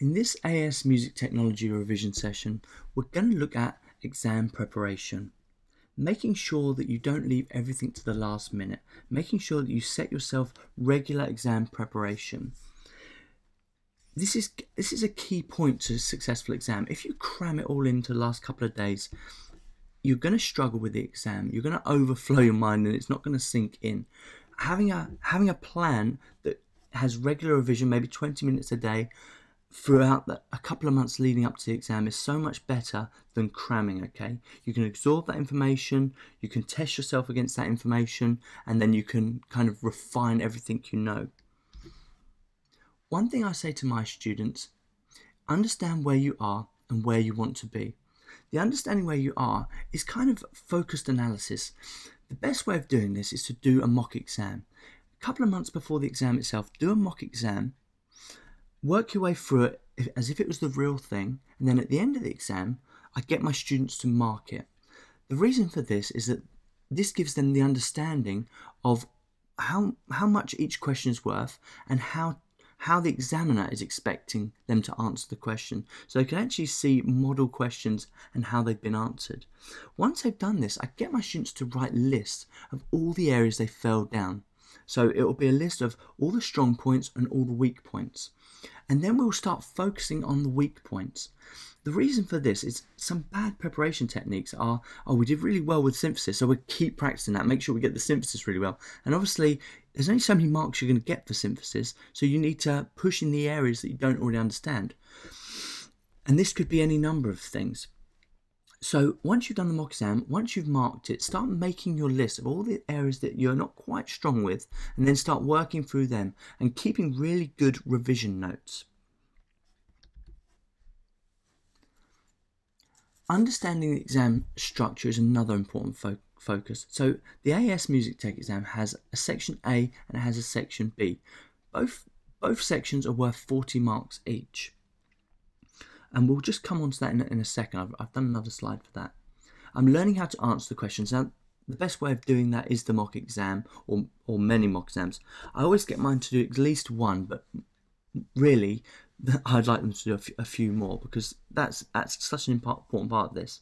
In this AS Music Technology revision session, we're going to look at exam preparation. Making sure that you don't leave everything to the last minute. Making sure that you set yourself regular exam preparation. This is a key point to a successful exam. If you cram it all into the last couple of days, you're going to struggle with the exam. You're going to overflow your mind and it's not going to sink in. Having a plan that has regular revision, maybe 20 minutes a day, throughout a couple of months leading up to the exam is so much better than cramming, okay? You can absorb that information, you can test yourself against that information, and then you can kind of refine everything you know. One thing I say to my students, understand where you are and where you want to be. The understanding where you are is kind of focused analysis. The best way of doing this is to do a mock exam. A couple of months before the exam itself, do a mock exam. Work your way through it as if it was the real thing, and then at the end of the exam, I get my students to mark it. The reason for this is that this gives them the understanding of how much each question is worth and how the examiner is expecting them to answer the question. So they can actually see model questions and how they've been answered. Once they've done this, I get my students to write lists of all the areas they fell down. So it will be a list of all the strong points and all the weak points. And then we'll start focusing on the weak points. The reason for this is some bad preparation techniques are, we did really well with synthesis, so we'll keep practicing that, make sure we get the synthesis really well. And obviously, there's only so many marks you're going to get for synthesis, so you need to push in the areas that you don't already understand. And this could be any number of things. So once you've done the mock exam, once you've marked it, start making your list of all the areas that you're not quite strong with, and then start working through them and keeping really good revision notes. Understanding the exam structure is another important focus. So the AS Music Tech exam has a section A and it has a section B. Both sections are worth 40 marks each. And we'll just come on to that in a second. I've done another slide for that. I'm learning how to answer the questions. Now, the best way of doing that is the mock exam or many mock exams. I always get mine to do at least one, but really, I'd like them to do a few more because that's such an important part of this.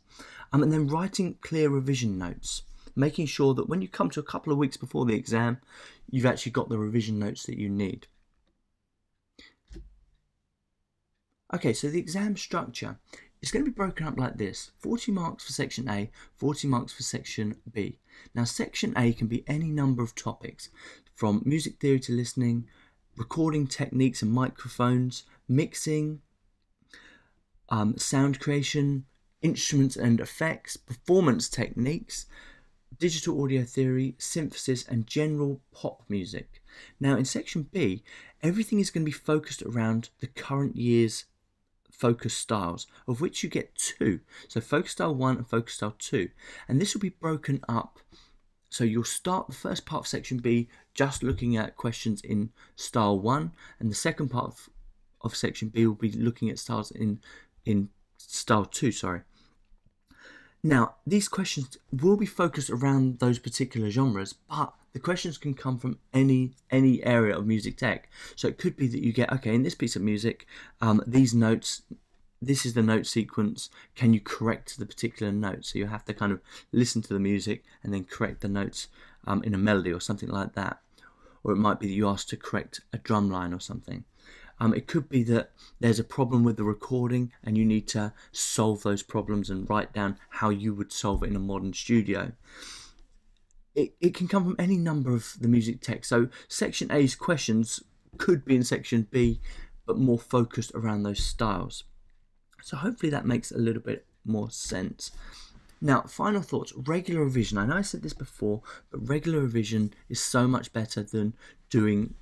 And then writing clear revision notes, making sure that when you come to a couple of weeks before the exam, you've actually got the revision notes that you need. Okay, so the exam structure is going to be broken up like this. 40 marks for section A, 40 marks for section B. Now section A can be any number of topics, from music theory to listening, recording techniques and microphones, mixing, sound creation, instruments and effects, performance techniques, digital audio theory, synthesis and general pop music. Now in section B, everything is going to be focused around the current year's focus styles, of which you get two. So focus style 1 and focus style 2. And this will be broken up. So you'll start the first part of section B just looking at questions in style 1, and the second part of section B will be looking at styles in style 2, sorry. Now, these questions will be focused around those particular genres, but the questions can come from any area of music tech. So it could be that you get, okay, in this piece of music, these notes, this is the note sequence, can you correct the particular note? So you have to kind of listen to the music and then correct the notes in a melody or something like that. Or it might be that you ask to correct a drum line or something. It could be that there's a problem with the recording and you need to solve those problems and write down how you would solve it in a modern studio. It can come from any number of the music tech. So section A's questions could be in section B, but more focused around those styles. So hopefully that makes a little bit more sense. Now, final thoughts, regular revision. I know I said this before, but regular revision is so much better than doing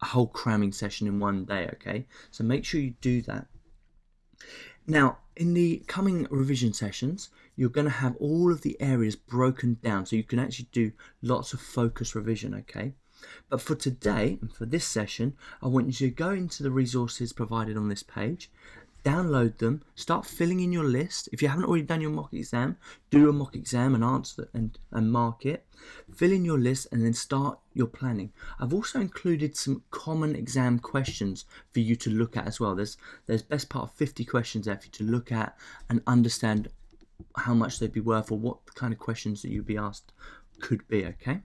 a whole cramming session in one day, okay? So make sure you do that. Now, in the coming revision sessions, you're going to have all of the areas broken down so you can actually do lots of focus revision, okay? But for today and for this session, I want you to go into the resources provided on this page, download them, start filling in your list. If you haven't already done your mock exam, do a mock exam and answer and mark it. Fill in your list and then start your planning. I've also included some common exam questions for you to look at as well. There's best part of 50 questions there for you to look at and understand how much they'd be worth or what kind of questions that you'd be asked could be, okay?